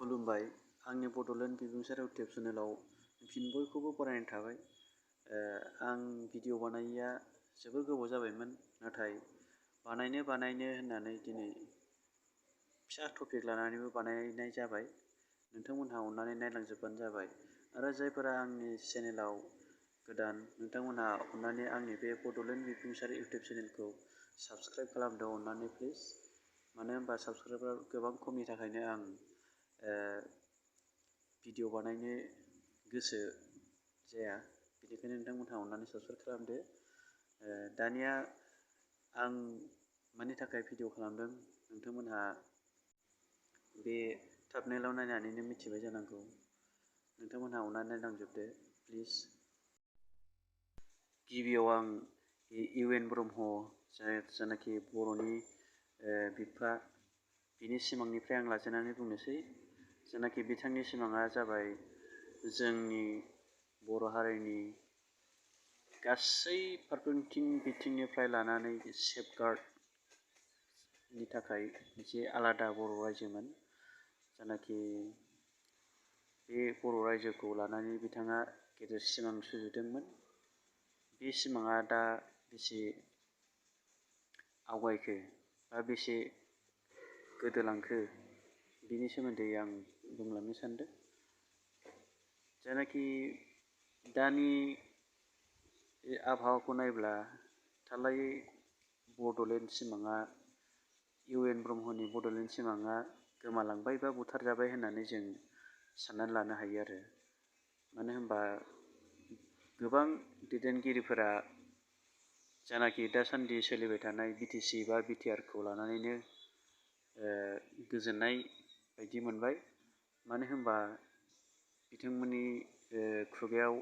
खुलुमबाय। आंनि बड'लेण्ड बिबुंसार इउटुब चेनेलाव फिन बयखौबो बरायनाय थाबाय। आं भिडिअ बानायिया जोबोर गोबाव जाबायमोन, नाथाय बानायनो होननानै दिनै फिसा टपिक लानानैबो बानायनाय जाबाय। नोंथांमोनहा अननानै नायलांजोबबानो जाबाय। आरो जायफोरा आंनि चेनेलाव गोदान, नोंथांमोनहा अननानै आंनि बे बड'लेण्ड बिबुंसार इउटुब चेनेलखौ साबस्क्राइब खालामदो अननानै प्लिज। मानो होनबा साबस्क्राइबार गोबां खमनि थाखायनो आं भिडिअ बानायनो गोसो जाया। बेनिखायनो नोंथांमोनहा अननानै साबस्क्राइब खालामदो। दानिया आं मानि थाखाय भिडिअ खालामदों नोंथांमोनहा बे थाम्बनेइलाव नायनानैनो मिथिबाय जानांगौ। नोंथांमोनहा अननानै नायलांजोबदो प्लिज। गिबियाव आं इउ.एन. ब्रह्म जायनाखि बर'नि बिफा, बिनि सिमांनिफ्राय आं लाजेननानै बुंनोसै। जायनाखि बिथांनि सिमाङा जाबाय जोंनि बर' हारिनि गासै फारफ्रोमथिं बिथिंनिफ्राय लानानै सेफगार्डनि थाखाय मोनसे आलादा बर' रायजोमोन। जायनाखि बे बर' रायजोखौ लानानै बिथाङा गेदेर सिमां सुजुदोंमोन। बे सिमाङा दा बेसे आवगायखो बा बेसे गोदोलांखो, बिनि सोमोन्दै आं बुंलांनो सानदों। जायनाखि दानि आबहावाखौ नायब्ला थारलायै बड'लेण्ड सिमाङा, इउ.एन. ब्रह्मनि बड'लेण्ड सिमाङा गोमालांबाय बा बुथारजाबाय होननानै जों साननानै लानो हायो आरो। मानो होनबा गोबां दैदेनगिरिफोरा जायनाखि दासान्दि सोलिबाय थानाय BTC बा BTR-खौ लानानैनो गोजोननाय बायदि मोनबाय। मानो होनबा बिथांमोननि खुगायाव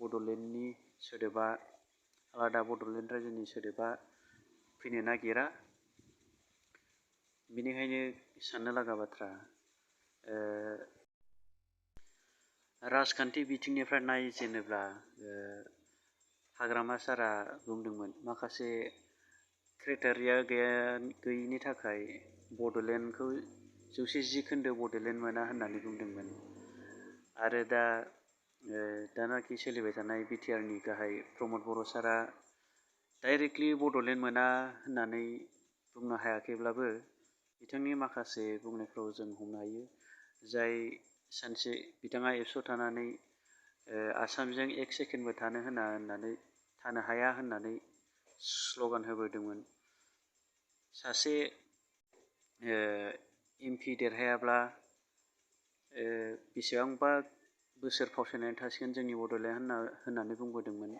बड'लेण्डनि सोदोबा, आलादा बड'लेण्ड रायजोनि सोदोबा फैनो नागिरा। बेनिखायनो साननो लागा बाथ्रा। राजखान्थि बिथिंनिफ्राय नायजेनोब्ला हाग्रामा सारआ बुंदोंमोन, माखासे क्राइटेरिया गैयिनि थाखाय बड'लेण्डखौ 110 खोन्दो बड'लेण्ड मोना होननानै बुंदोंमोन। आरो दानाखि सोलिबाय थानाय BTR-नि गाहाय प्रमद बर' सारआ डाइरेक्टलि बड'लेण्ड मोना होननानै बुंनो हायाखैब्लाबो बिथांनि माखासे बुंनायफ्राव जों हमनो हायो। जाय सानसे बिथाङा एबसुआव थानानै आसामजों 1 सेकेन्डबो थानो हाया होननानै स्ल'गान होबोदोंमोन। सासे MP देरहायाब्ला बेसेबांबा बोसोर फावसायनानै थासिगोन जोंनि बड'लेण्ड होननानै बुंबोदोंमोन।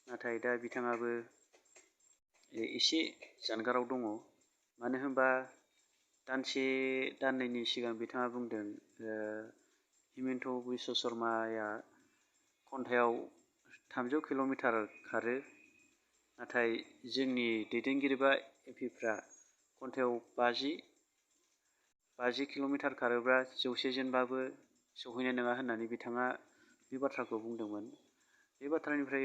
नाथाय दा बिथाङाबो एसे जानगाराव दङ। मानो होनबा दानसे दाननैनि सिगां बिथाङा बुंदों हिमन्त बिश्व शर्माया घन्टायाव 300 किल'मिटार खारो, नाथाय जोंनि दैदेनगिरि बा MPफ्रा घन्टायाव 50 किल'मिटार खारोब्ला 100 जोनबाबो सौहैनाय नङा होननानै बिथाङा बे बाथ्राखौ बुंदोंमोन। बे बाथ्रानिफ्राय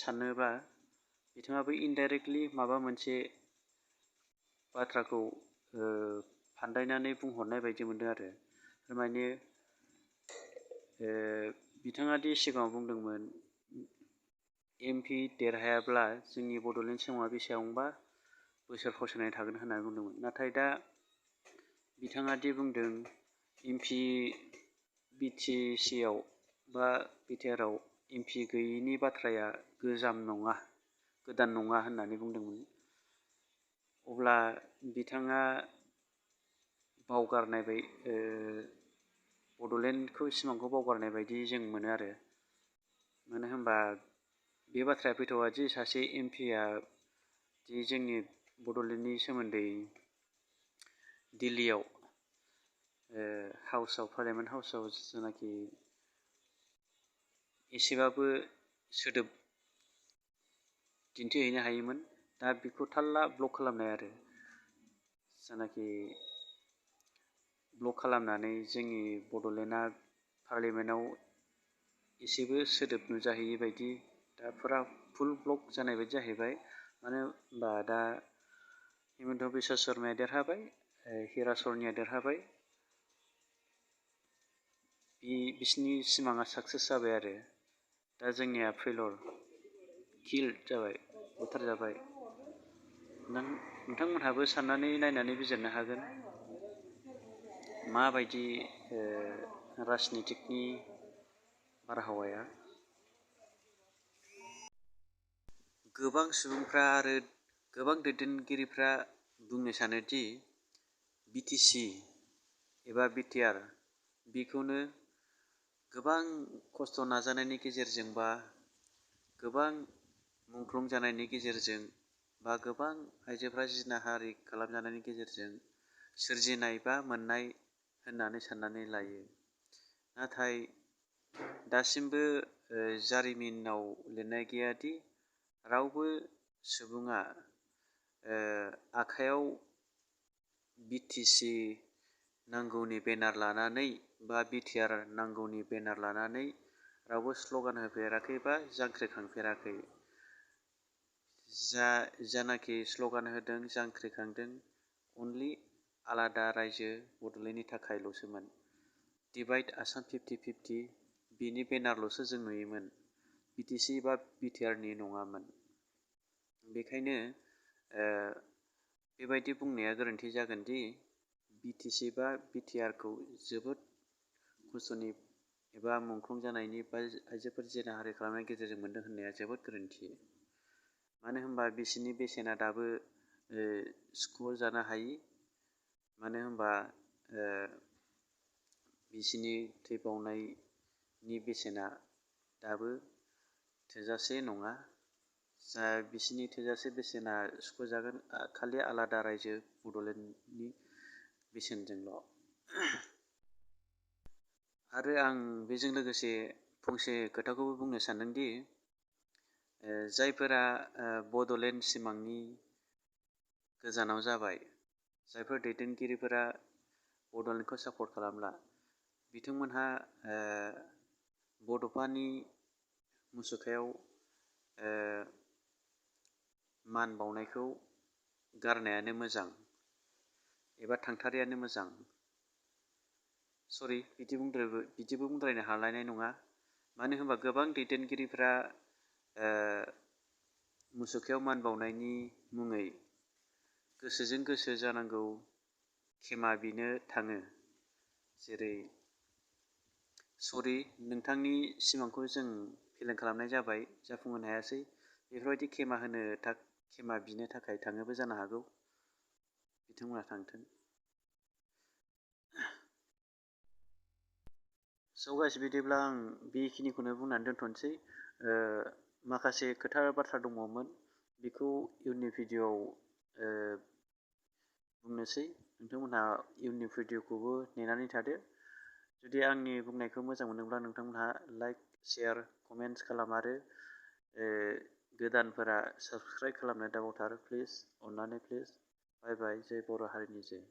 सानोब्ला बिथाङाबो इनडाइरेक्टलि माबा मोनसे बाथ्राखौ फान्दायनानै बुंहरनाय बायदि मोनदों आरो। थारमाने बिथाङा दि सिगाङाव बुंदोंमोन MP देरहायाब्ला जोंनि बड'लेण्ड सिमाङा बेसेबांबा बोसोर फावसायनानै थागोन होननानै बुंदोंमोन। नाथाय दा बिथाङा दि बुंदों MP BTC-आव बा BTR-आव MP गैयिनि बाथ्राया गोजाम नङा, गोदान नङा होननानै बुंदोंमोन। अब्ला बिथाङा बड'लेण्डखौ सिमांखौ बावगारनाय बायदि जों मोनो आरो। मानो होनबा बे बाथ्राया फैथावा दि सासे MP-आ दि जोंनि बड'लेण्डनि सोमोन्दै दिल्लीयाव पार्लियामेन्ट हाउसआव जेनाखि एसेबाबो सोदोब दिन्थिहैनो हायोमोन, दा बेखौ थाल्ला ब्लक खालामनाय आरो। जेनाखि ब्लक खालामनानै जोंनि बड'लेण्डआ पार्लियामेन्टआव एसेबो सोदोब नुजाहैयै बायदि दा फुरा फुल ब्लक जानाय बायदि जाहैबाय। मानो होनबा दा हिमन्त बिश्व शर्माया देरहाबाय, हिरा शर्माया देरहाबाय, बिसिनि सिमाङा साक्सेस जाबाय आरो दा जोंनिया फेलर किल जाबाय, बुथारजाबाय। नोंथांमोनहाबो साननानै नायनानै बिजिरनो हागोन माबायदि राजनितिकनि बारहावाया। गोबां सुबुंफ्रा आरो गोबां दैदेनगिरिफ्रा बुंनो सानोदि BTC एबा BTR बेखौनो गोबां खस्थ' नाजानायनि गेजेरजों बा गोबां मुंख्लं जानायनि गेजेरजों बा गोबां आइजोफ्रा जिनाहारि खालामजानायनि गेजेरजों सोरजिनाय बा मोननाय होननानै साननानै लायो। नाथाय दासिमबो जारिमिनाव लिरनाय गैयादि रावबो सुबुङा आखायाव BTC नांगौनि बेनार लानानै बा BTR नांगौनि बेनार लानानै रावबो स्ल'गान होफेराखै बा जांख्रिखांफेराखै। जानाखि स्ल'गान होदों, जांख्रिखांदों, अनलि आलादा रायजो बड'लेण्डनि थाखायल'सोमोन। डिभाइड आसाम 50-50 बिनि बेनारल'सो जों नुयोमोन, BTC बा BTRनि नङामोन। बेखायनो बेबायदि बुंनाया गोरोन्थि जागोनदि BTC बा BTRखौ जोबोद खस्थ'नि एबा मुंख्लं जानायनि बा आइजोफोर जिनाहारि खालामनायनि गेजेरजों मोनदों होननाया जोबोद गोरोन्थि। मानो होनबा बिसिनि बेसेना दाबो सुख'जानो हायि। मानो होनबा बिसिनि थैबावनायनि बेसेना दाबो थोजासे नङा। बिसिनि थोजासे बेसेना सुख'जागोन खालि आलादा रायजो बड'लेण्डनि बेसेनजोंल'। आरो आं बेजों लोगोसे फंसे खोथाखौबो बुंनो सानदोंदि जायफोरा बड'लेण्ड सिमांनि गोजानाव जाबाय, जायफोर दैदेनगिरिफोरा बड'लेण्डखौ सापर्ट खालामला, बिथांमोनहा बड'फानि मुसुखायाव मान बावनायखौ गारनायानो मोजां एबा थांथारियानो मोजां। सरि, बिदिबो बुंद्रायनो हालायनाय नङा। मानो होनबा गोबां दैदेनगिरिफ्रा मुसुखायाव मान बावनायनि मुङै गोसोजों गोसो जानांगौ खेमा बिनो थाङो। जेरै सरि, नोंथांनि सिमांखौ जों फेलें खालामनाय जाबाय, जाफुंहोनो हायासै, बेफोरबायदि खेमा बिनो थाखाय थाङोबो जानो हागौ। बिथांमोना थांथों। स' गाइस, बिदिब्ला आं बेखिनिखौनो बुंनानै दोनथ'नोसै। माखासे खोथा बाथ्रा दङमोन, बेखौ इयुननि भिडिअ'आव बुंनोसै। नोंथांमोनहा इयुननि भिडिअ'खौबो नेनानै थादो। जुदि आंनि बुंनायखौ मोजां मोनोब्ला नोंथांमोनहा लाइक, शेयार, कमेन्ट्स खालाम आरो गोदानफोरा साबस्क्राइब खालामनो दाबावथार प्लिज, अननानै प्लिज। बाय बाय। जय बर' हारिनि जय।